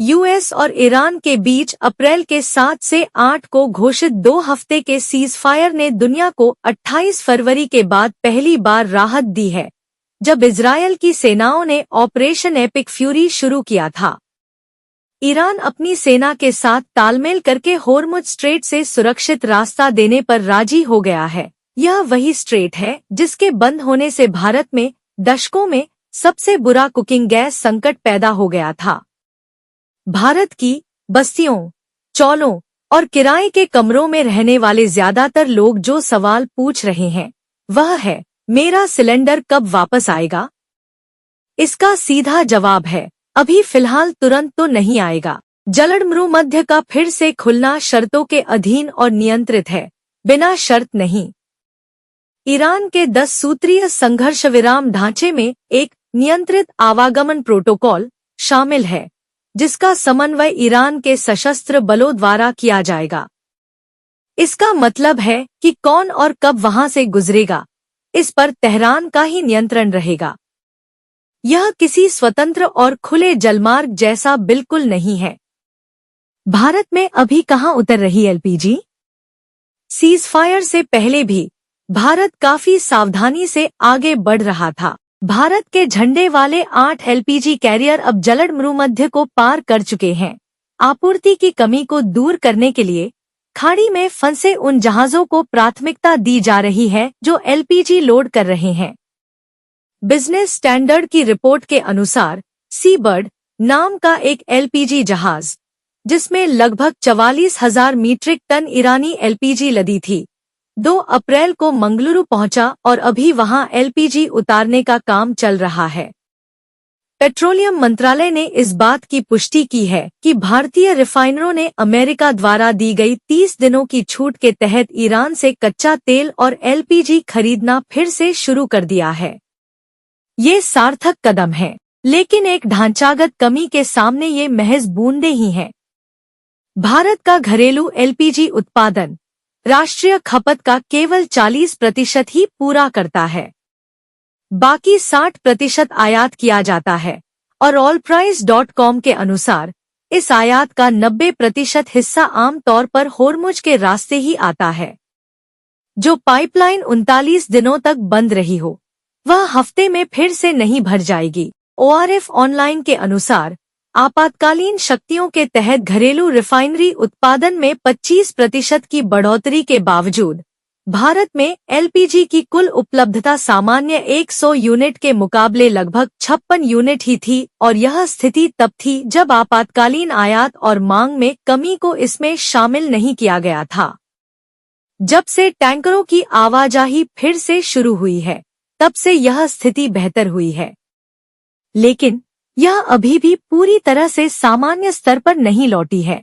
US और Iran के बीच अप्रैल के 7 से 8 को घोषित 2 हफ्ते के सीज़फायर ने दुनिया को 28 फरवरी के बाद पहली बार राहत दी है, जब इजरायल की सेनाओं ने ऑपरेशन एपिक फ्यूरी शुरू किया था। ईरान अपनी सेना के साथ तालमेल करके होर्मुज स्ट्रेट से सुरक्षित रास्ता देने पर राजी हो गया है। यह वही स्ट्रेट है जिसके बंद होने से भारत में दशकों में सबसे बुरा कुकिंग गैस संकट पैदा हो गया था। भारत की बस्तियों, चौलों और किराए के कमरों में रहने वाले ज्यादातर लोग जो सवाल पूछ रहे हैं वह है, मेरा सिलेंडर कब वापस आएगा? इसका सीधा जवाब है, अभी फिलहाल तुरंत तो नहीं आएगा। जलमरूमध्य का फिर से खुलना शर्तों के अधीन और नियंत्रित है, बिना शर्त नहीं। ईरान के 10 सूत्रीय संघर्ष विराम ढांचे में एक नियंत्रित आवागमन प्रोटोकॉल शामिल है, जिसका समन्वय ईरान के सशस्त्र बलों द्वारा किया जाएगा। इसका मतलब है कि कौन और कब वहां से गुजरेगा, इस पर तेहरान का ही नियंत्रण रहेगा। यह किसी स्वतंत्र और खुले जलमार्ग जैसा बिल्कुल नहीं है। भारत में अभी कहां उतर रही एलपीजी? सीज़फायर से पहले भी भारत काफी सावधानी से आगे बढ़ रहा था। भारत के झंडे वाले 8 एलपीजी कैरियर अब जलमरूमध्य को पार कर चुके हैं। आपूर्ति की कमी को दूर करने के लिए खाड़ी में फंसे उन जहाजों को प्राथमिकता दी जा रही है जो एलपीजी लोड कर रहे हैं। बिजनेस स्टैंडर्ड की रिपोर्ट के अनुसार सीबर्ड नाम का एक एलपीजी जहाज, जिसमें लगभग 44,000 मीट्रिक टन ईरानी एलपीजी लदी थी, 2 अप्रैल को मंगलुरु पहुंचा और अभी वहां एलपीजी उतारने का काम चल रहा है। पेट्रोलियम मंत्रालय ने इस बात की पुष्टि की है कि भारतीय रिफाइनरों ने अमेरिका द्वारा दी गई 30 दिनों की छूट के तहत ईरान से कच्चा तेल और एलपीजी खरीदना फिर से शुरू कर दिया है। ये सार्थक कदम है, लेकिन एक ढांचागत कमी के सामने ये महज बूंदें ही हैं। भारत का घरेलू एलपीजी उत्पादन राष्ट्रीय खपत का केवल 40% ही पूरा करता है। बाकी 60% आयात किया जाता है और allprice.com के अनुसार इस आयात का 90% हिस्सा आमतौर पर होर्मुज के रास्ते ही आता है। जो पाइपलाइन 39 दिनों तक बंद रही हो, वह हफ्ते में फिर से नहीं भर जाएगी। ORF ऑनलाइन के अनुसार आपातकालीन शक्तियों के तहत घरेलू रिफाइनरी उत्पादन में 25% की बढ़ोतरी के बावजूद भारत में एलपीजी की कुल उपलब्धता सामान्य 100 यूनिट के मुकाबले लगभग 56 यूनिट ही थी, और यह स्थिति तब थी जब आपातकालीन आयात और मांग में कमी को इसमें शामिल नहीं किया गया था। जब से टैंकरों की आवाजाही फिर से शुरू हुई है, तब से यह स्थिति बेहतर हुई है, लेकिन यह अभी भी पूरी तरह से सामान्य स्तर पर नहीं लौटी है।